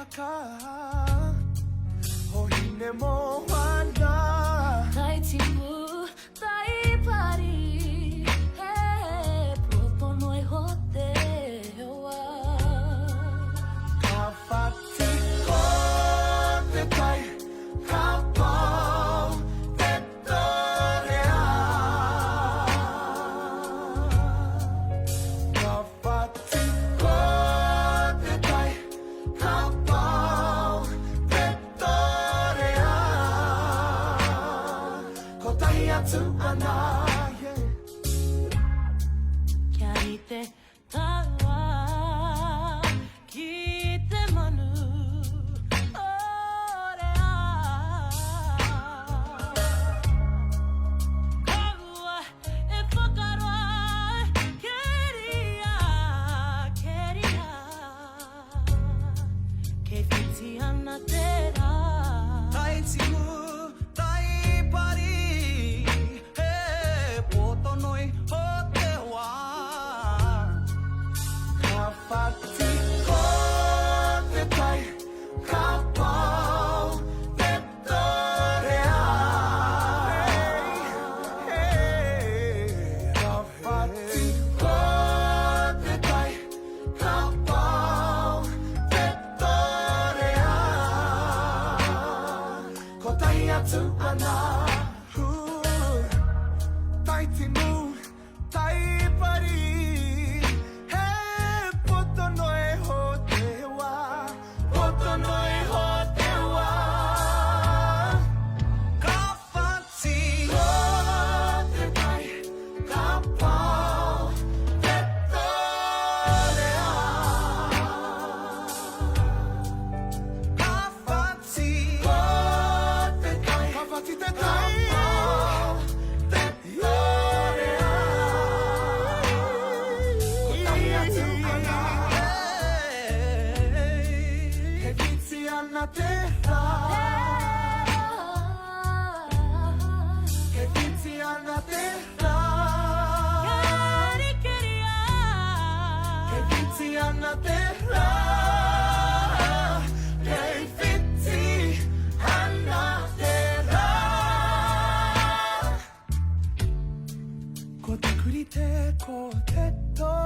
haka o hine mo wana Tai timu, tai pari, he proto noi hote wa. Ka whati ko te tai, ka pau te torea. Ka whati ko te tai, ka pau te torea. Ko tahi atu ana, yeah. Kia ite tawa, ki te manu, orea. Kaua e whakaroa, keria, keria. Kei whiti ana te rā. Tai timu, tai pari, he poto noi ho te wā. Ka whati ko te tai, ka pau te torea. Ka whati ko te tai, ka pau te torea. Ko tahi atu ana, tai timu, tai pari, he poto noi ho te wā, poto noi ho te wā. Ka whati ko te tai, ka pau te torea. Ka whati ko te tai, ka whati te tai, ka pau te torea. Ko tahi atu ana, he whiti ana te rā. He whiti ana te rā. He whiti ana te rā. He whiti ana te rā. Ko te kurite, ko te torea.